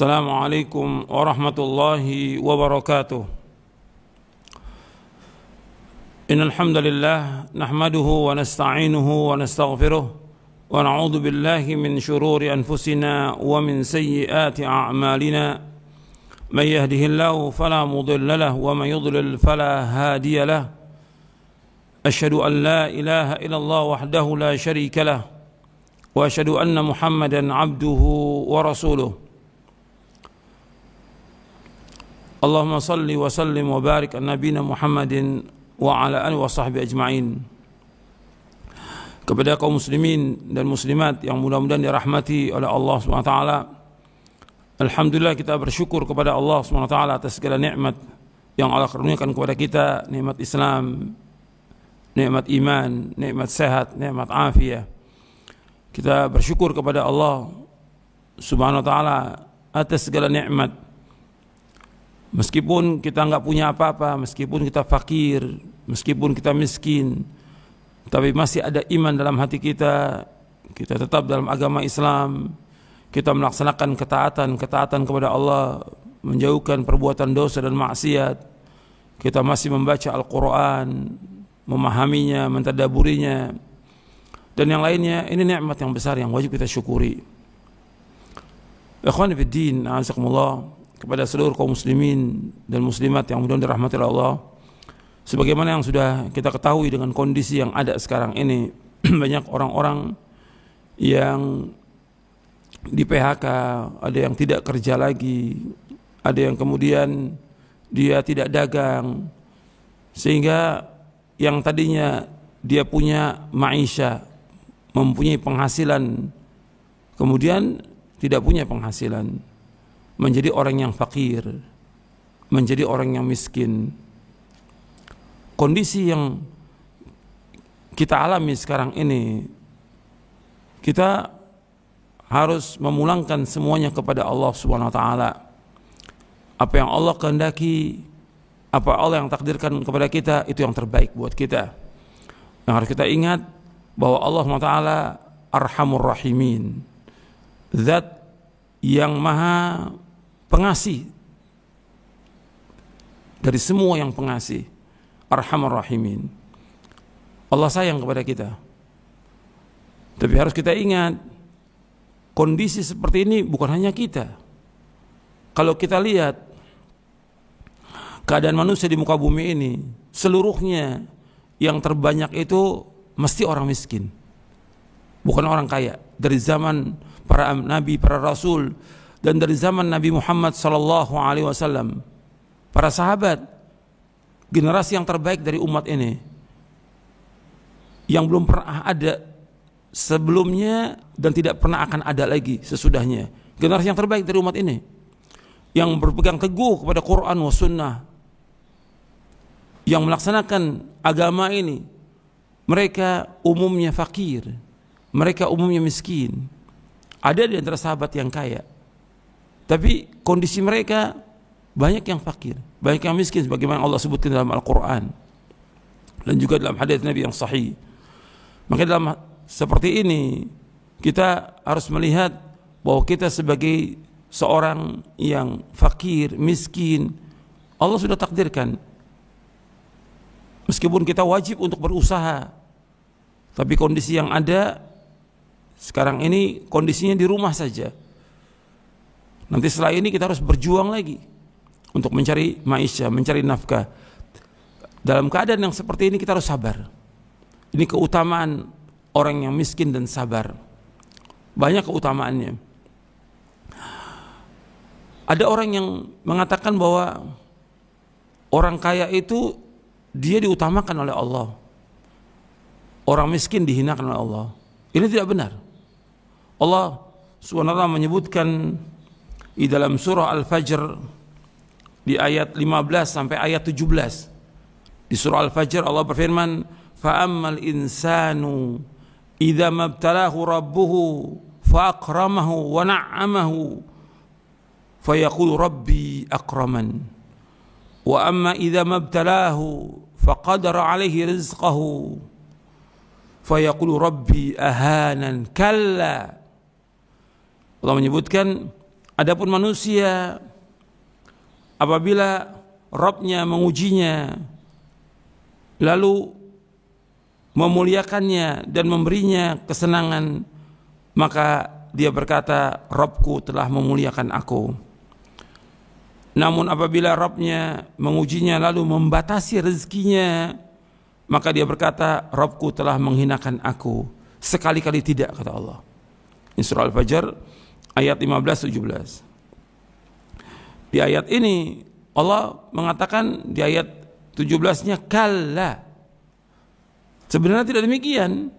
Assalamualaikum warahmatullahi wabarakatuh. Innal hamdalillah nahmaduhu wa nasta'inuhu wa nastaghfiruh wa na'udzu billahi min shururi anfusina wa min sayyiati a'malina. May yahdihillahu fala mudilla lahu wa may yudlil fala hadiya lahu. Asyhadu an la ilaha illallah wahdahu la syarika lahu wa asyhadu anna Muhammadan 'abduhu wa rasuluh. Allahumma salli wa sallim wa barik ala nabiyina Muhammadin wa ala alihi wa sahbihi ajma'in. Kepada kaum muslimin dan muslimat yang mudah-mudahan dirahmati oleh Allah Subhanahu wa taala. Alhamdulillah, kita bersyukur kepada Allah Subhanahu wa taala atas segala nikmat yang Allah karuniakan kepada kita, nikmat Islam, nikmat iman, nikmat sehat, nikmat afiah. Kita bersyukur kepada Allah Subhanahu wa taala atas segala nikmat. Meskipun kita enggak punya apa-apa, meskipun kita fakir, meskipun kita miskin, tapi masih ada iman dalam hati kita, kita tetap dalam agama Islam, kita melaksanakan ketaatan kepada Allah, menjauhkan perbuatan dosa dan maksiat, kita masih membaca Al-Quran, memahaminya, mentadaburinya, dan yang lainnya. Ini nikmat yang besar yang wajib kita syukuri. Ikhwani fid din, a'azakumullah. Kepada seluruh kaum muslimin dan muslimat yang mudah-mudahan dirahmati oleh Allah, sebagaimana yang sudah kita ketahui dengan kondisi yang ada sekarang ini, banyak orang-orang yang di PHK, ada yang tidak kerja lagi, ada yang kemudian dia tidak dagang, sehingga yang tadinya dia punya maisha, mempunyai penghasilan, kemudian tidak punya penghasilan, menjadi orang yang fakir, menjadi orang yang miskin. Kondisi yang kita alami sekarang ini, kita harus memulangkan semuanya kepada Allah Subhanahu wa taala. Apa yang Allah kehendaki, apa Allah yang takdirkan kepada kita, itu yang terbaik buat kita. Yang harus kita ingat bahwa Allah Subhanahu wa taala Arhamur Rahimin, Zat yang maha pengasih dari semua yang pengasih, Arhamar Rahimin. Allah sayang kepada kita. Tapi harus kita ingat, kondisi seperti ini bukan hanya kita. Kalau kita lihat keadaan manusia di muka bumi ini, seluruhnya yang terbanyak itu mesti orang miskin, bukan orang kaya. Dari zaman para nabi, para rasul, dan dari zaman Nabi Muhammad sallallahu alaihi wasallam, para sahabat, generasi yang terbaik dari umat ini, yang belum pernah ada sebelumnya dan tidak pernah akan ada lagi sesudahnya. Generasi yang terbaik dari umat ini, yang berpegang teguh kepada Quran wa sunnah, yang melaksanakan agama ini. Mereka umumnya fakir, mereka umumnya miskin. Ada di antara sahabat yang kaya, tapi kondisi mereka banyak yang fakir, banyak yang miskin, sebagaimana Allah sebutkan dalam Al-Quran dan juga dalam hadis Nabi yang sahih. Maka dalam seperti ini kita harus melihat bahwa kita sebagai seorang yang fakir, miskin, Allah sudah takdirkan. Meskipun kita wajib untuk berusaha, tapi kondisi yang ada sekarang ini, kondisinya di rumah saja. Nanti setelah ini kita harus berjuang lagi untuk mencari maisha, mencari nafkah. Dalam keadaan yang seperti ini kita harus sabar. Ini keutamaan orang yang miskin dan sabar. Banyak keutamaannya. Ada orang yang mengatakan bahwa orang kaya itu dia diutamakan oleh Allah, orang miskin dihinakan oleh Allah. Ini tidak benar. Allah Subhanahu wa taala menyebutkan di dalam surah Al-Fajr di ayat 15 sampai ayat 17. Di surah Al-Fajr Allah berfirman, "Fa'ammal insanu idza mabtalahu rabbuhu fa'akramahu wa na'amahu fayaqulu rabbi akraman. Wa amma idza mabtalahu faqadara 'alaihi rizqahu fayaqulu rabbi ahanan." Kalla. Allah menyebutkan Adapun manusia apabila Rabb-nya mengujinya lalu memuliakannya dan memberinya kesenangan, maka dia berkata, Rabbku telah memuliakan aku. Namun apabila Rabb-nya mengujinya lalu membatasi rezekinya, maka dia berkata, Rabbku telah menghinakan aku. Sekali-kali tidak, kata Allah. Ini surah Al-Fajr ayat 15-17. Di ayat ini Allah mengatakan di ayat 17-nya kalla. Sebenarnya tidak demikian.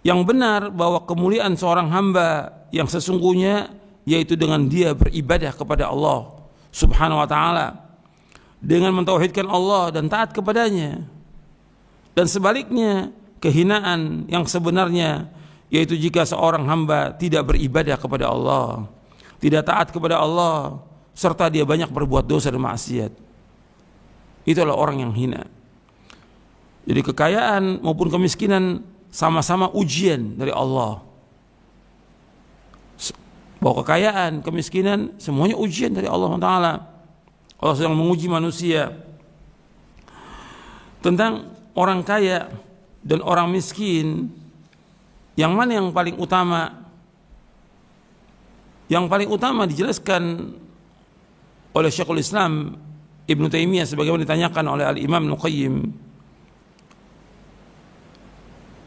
Yang benar bahwa kemuliaan seorang hamba yang sesungguhnya yaitu dengan dia beribadah kepada Allah Subhanahu wa ta'ala, dengan mentauhidkan Allah dan taat kepadanya. Dan sebaliknya, kehinaan yang sebenarnya yaitu jika seorang hamba tidak beribadah kepada Allah, tidak taat kepada Allah, serta dia banyak berbuat dosa dan maksiat. Itulah orang yang hina. Jadi kekayaan maupun kemiskinan sama-sama ujian dari Allah. Bahwa kekayaan, kemiskinan semuanya ujian dari Allah Ta'ala. Allah sedang menguji manusia tentang orang kaya dan orang miskin. Yang mana yang paling utama? Yang paling utama dijelaskan oleh Syekhul Islam Ibnu Taimiyah sebagaimana ditanyakan oleh Al-Imam Ibnu Qayyim.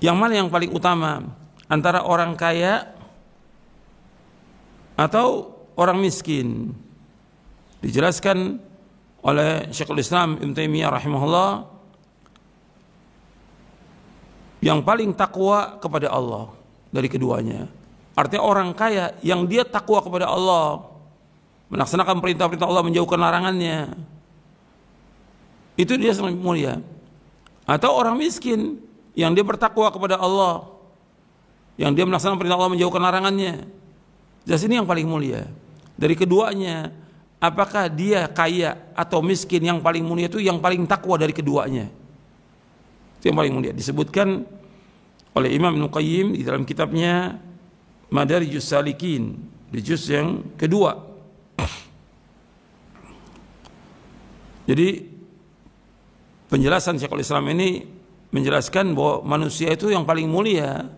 Yang mana yang paling utama antara orang kaya atau orang miskin? Dijelaskan oleh Syekhul Islam Ibnu Taimiyah rahimahullah, yang paling takwa kepada Allah dari keduanya. Artinya orang kaya yang dia takwa kepada Allah, melaksanakan perintah-perintah Allah, menjauhkan larangannya, itu dia sangat mulia. Atau orang miskin yang dia bertakwa kepada Allah, yang dia melaksanakan perintah Allah, menjauhkan larangannya. Jelas ini yang paling mulia. Dari keduanya, apakah dia kaya atau miskin, yang paling mulia itu yang paling takwa dari keduanya. Itu yang paling mulia. Disebutkan oleh Imam Ibnu Qayyim di dalam kitabnya Madarijus Salikin di juz yang kedua. Jadi penjelasan Syekhul Islam ini menjelaskan bahwa manusia itu yang paling mulia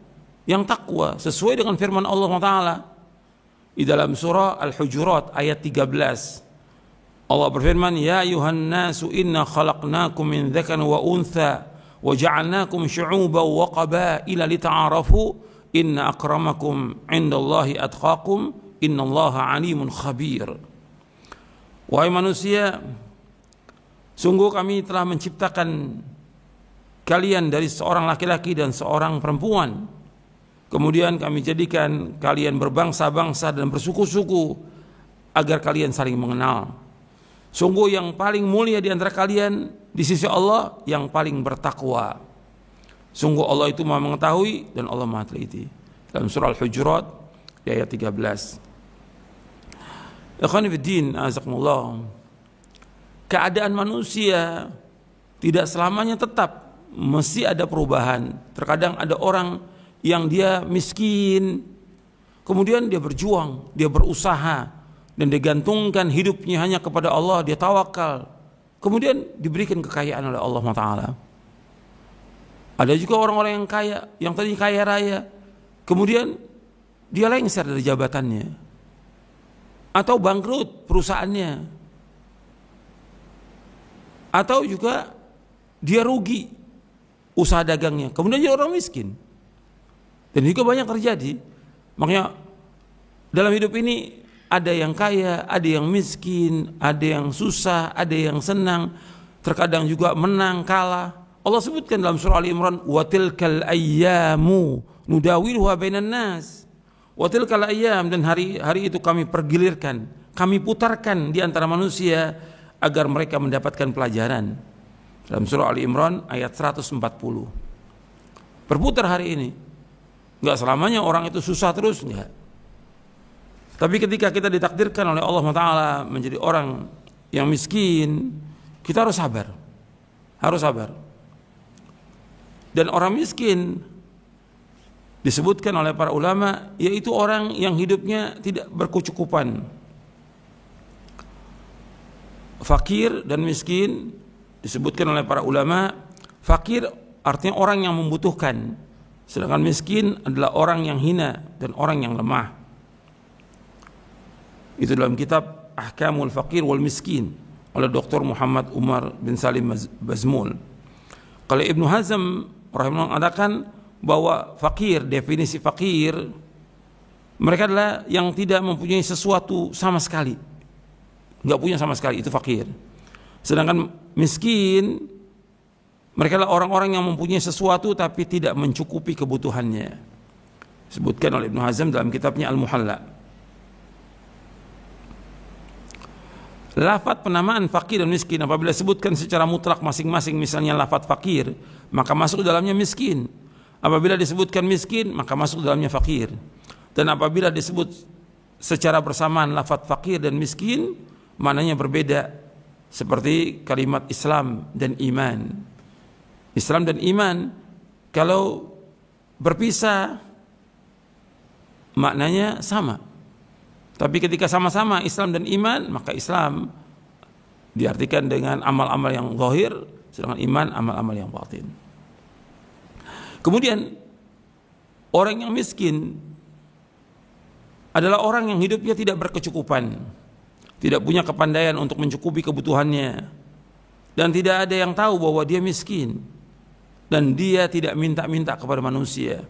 yang takwa sesuai dengan firman Allah Ta'ala di dalam surah Al-Hujurat ayat 13. Allah berfirman, ya ayuhan nasu inna khalaqnakum min dzakarin wa untha wa ja'alnakum syu'uban wa qabaila lita'arafu inna akramakum 'indallahi atqakum innallaha 'alimun khabir. Wahai manusia, sungguh kami telah menciptakan kalian dari seorang laki-laki dan seorang perempuan. Kemudian kami jadikan kalian berbangsa-bangsa dan bersuku-suku agar kalian saling mengenal. Sungguh yang paling mulia di antara kalian di sisi Allah yang paling bertakwa. Sungguh Allah itu Maha mengetahui dan Allah Maha teliti. Dalam surah Al-Hujurat di ayat 13. Ikhwani fiddin, azakumullah. Keadaan manusia tidak selamanya tetap, mesti ada perubahan. Terkadang ada orang yang dia miskin, kemudian dia berjuang, dia berusaha, dan digantungkan hidupnya hanya kepada Allah, dia tawakal, kemudian diberikan kekayaan oleh Allah Ta'ala. Ada juga orang-orang yang kaya, yang tadi kaya raya, kemudian dia lengser dari jabatannya, atau bangkrut perusahaannya, atau juga dia rugi usaha dagangnya, kemudian jadi orang miskin. Dan juga banyak terjadi. Makanya dalam hidup ini ada yang kaya, ada yang miskin, ada yang susah, ada yang senang, terkadang juga menang, kalah. Allah sebutkan dalam surah Ali Imran, wa tilkal ayyamu nudawiluha bainan nas. Wa tilkal ayyam, dan hari-hari itu kami pergilirkan, kami putarkan di antara manusia agar mereka mendapatkan pelajaran. Dalam surah Ali Imran ayat 140. Berputar hari ini. Enggak selamanya orang itu susah terus, enggak. Tapi ketika kita ditakdirkan oleh Allah Ta'ala menjadi orang yang miskin, kita harus sabar. Harus sabar. Dan orang miskin disebutkan oleh para ulama, yaitu orang yang hidupnya tidak berkecukupan. Fakir dan miskin disebutkan oleh para ulama, fakir artinya orang yang membutuhkan, sedangkan miskin adalah orang yang hina dan orang yang lemah. Itu dalam kitab Ahkamul Fakir wal Miskin oleh Dr. Muhammad Umar bin Salim Bazmul. Kalau Ibnu Hazm rahimahullah mengatakan bahwa fakir, definisi fakir, mereka adalah yang tidak mempunyai sesuatu sama sekali, nggak punya sama sekali, itu fakir. Sedangkan miskin, mereka adalah orang-orang yang mempunyai sesuatu tapi tidak mencukupi kebutuhannya. Disebutkan oleh Ibnu Hazm dalam kitabnya Al-Muhalla. Lafaz penamaan fakir dan miskin apabila disebutkan secara mutlak masing-masing, misalnya lafaz fakir, maka masuk dalamnya miskin. Apabila disebutkan miskin, maka masuk dalamnya fakir. Dan apabila disebut secara bersamaan lafaz fakir dan miskin, maknanya berbeda. Seperti kalimat Islam dan iman. Islam dan iman kalau berpisah maknanya sama. Tapi ketika sama-sama Islam dan iman, maka Islam diartikan dengan amal-amal yang zahir, sedangkan iman amal-amal yang batin. Kemudian orang yang miskin adalah orang yang hidupnya tidak berkecukupan, tidak punya kepandaian untuk mencukupi kebutuhannya, dan tidak ada yang tahu bahwa dia miskin, dan dia tidak minta-minta kepada manusia.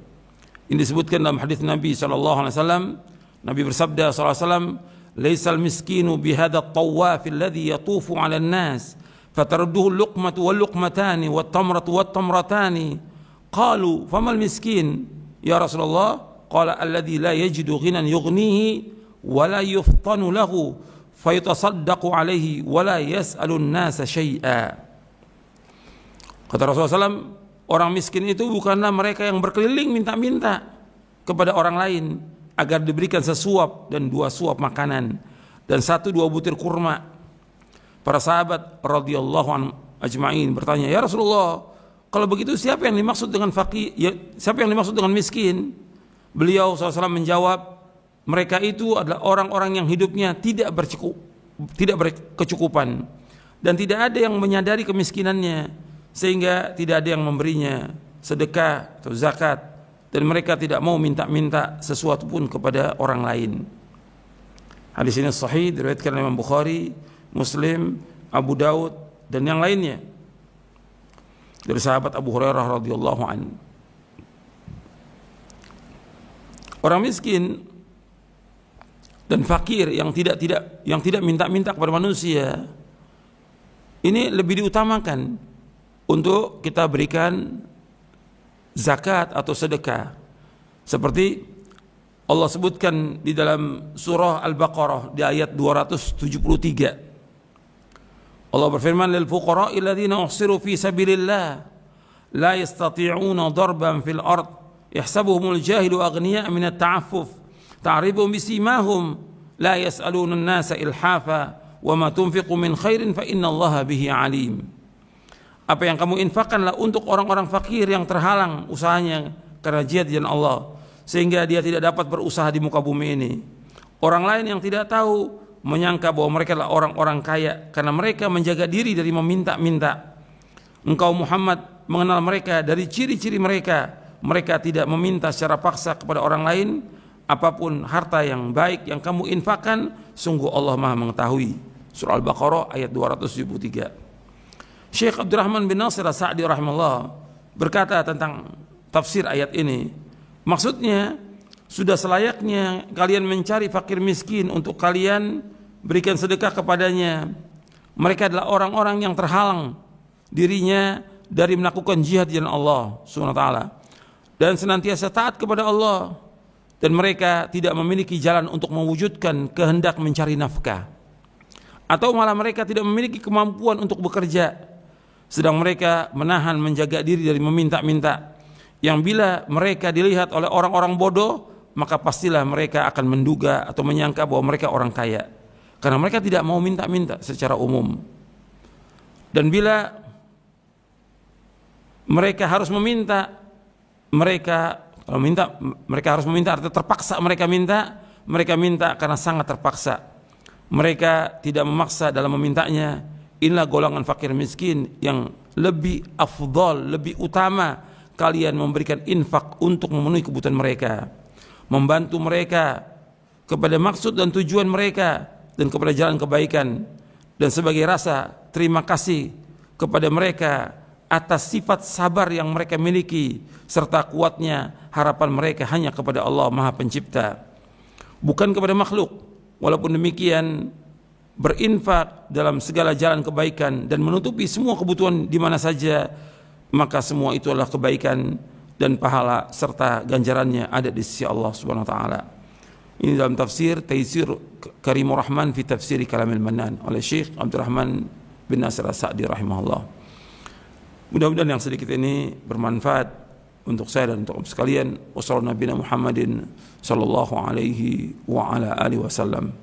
Ini disebutkan dalam hadis Nabi SAW. Nabi bersabda SAW, "Laisal miskinu bihadha at-tawaf alladhi yatufu 'ala an-nas, fatarudduhu al-luqmatu wal-luqmatani wat-tamratu wat-tamratani." Qalu, "Famal miskin ya Rasulullah?" Qala, "Alladhi la yajidu ghinan yughnihi wa la yuftanu lahu fayatasaddaqu alaihi wa la yas'alu an-nasa syai'a." Kata Rasulullah SAW, orang miskin itu bukanlah mereka yang berkeliling minta-minta kepada orang lain agar diberikan sesuap dan 2 suap makanan dan 1-2 butir kurma. Para sahabat radhiyallahu anhum ajma'in bertanya, "Ya Rasulullah, kalau begitu siapa yang dimaksud dengan fakir? Ya, siapa yang dimaksud dengan miskin?" Beliau SAW menjawab, mereka itu adalah orang-orang yang hidupnya tidak berkecukupan dan tidak ada yang menyadari kemiskinannya sehingga tidak ada yang memberinya sedekah atau zakat, dan mereka tidak mau minta-minta sesuatu pun kepada orang lain. Hadis ini sahih, diriwayatkan oleh Imam Bukhari, Muslim, Abu Daud dan yang lainnya dari sahabat Abu Hurairah radhiyallahu anhu. Orang miskin dan fakir yang tidak minta-minta kepada manusia ini lebih diutamakan untuk kita berikan zakat atau sedekah. Seperti Allah sebutkan di dalam surah Al-Baqarah di ayat 273. Allah berfirman, "Lil fuqara'i alladziina uhsiru fi sabilillah la yastati'una darban fil ard yahsabuhumul jahilu aghniya'a min at-ta'affuf ta'rifuhum bisimahum la yas'aluna an-nasa ilhafa wa ma tunfiqu min khairin fa innallaha bihi 'alim." Apa yang kamu infakkanlah untuk orang-orang fakir yang terhalang usahanya karena jihad di jalan Allah, sehingga dia tidak dapat berusaha di muka bumi ini. Orang lain yang tidak tahu menyangka bahwa mereka adalah orang-orang kaya karena mereka menjaga diri dari meminta-minta. Engkau Muhammad mengenal mereka dari ciri-ciri mereka. Mereka tidak meminta secara paksa kepada orang lain. Apapun harta yang baik yang kamu infakkan, sungguh Allah Maha mengetahui. Surah Al-Baqarah ayat 273. Syekh Abdurrahman bin Nasir As-Sa'di rahimahullah berkata tentang tafsir ayat ini, maksudnya sudah selayaknya kalian mencari fakir miskin untuk kalian berikan sedekah kepadanya. Mereka adalah orang-orang yang terhalang dirinya dari melakukan jihad di jalan Allah Subhanahu wa taala dan senantiasa taat kepada Allah, dan mereka tidak memiliki jalan untuk mewujudkan kehendak mencari nafkah, atau malah mereka tidak memiliki kemampuan untuk bekerja, sedang mereka menahan menjaga diri dari meminta-minta, yang bila mereka dilihat oleh orang-orang bodoh, maka pastilah mereka akan menduga atau menyangka bahwa mereka orang kaya, karena mereka tidak mau minta-minta secara umum. Dan bila mereka harus meminta, mereka Kalau minta, mereka harus meminta, artinya terpaksa mereka minta karena sangat terpaksa. Mereka tidak memaksa dalam memintanya. Inilah golongan fakir miskin yang lebih afdal, lebih utama kalian memberikan infak untuk memenuhi kebutuhan mereka, membantu mereka kepada maksud dan tujuan mereka dan kepada jalan kebaikan, dan sebagai rasa terima kasih kepada mereka atas sifat sabar yang mereka miliki serta kuatnya harapan mereka hanya kepada Allah Maha Pencipta, bukan kepada makhluk. Walaupun demikian, berinfak dalam segala jalan kebaikan dan menutupi semua kebutuhan di mana saja, maka semua itu adalah kebaikan dan pahala serta ganjarannya ada di sisi Allah Subhanahu wa taala. Ini dalam tafsir Taisir Karimur Rahman fi Tafsir Kalamil Mannan oleh Syekh Abdul Rahman bin Nasir As-Sa'di rahimahullah. Mudah-mudahan yang sedikit ini bermanfaat untuk saya dan untuk sekalian. Wassallallahu Nabi Muhammadin sallallahu alaihi wa ala alihi wasallam.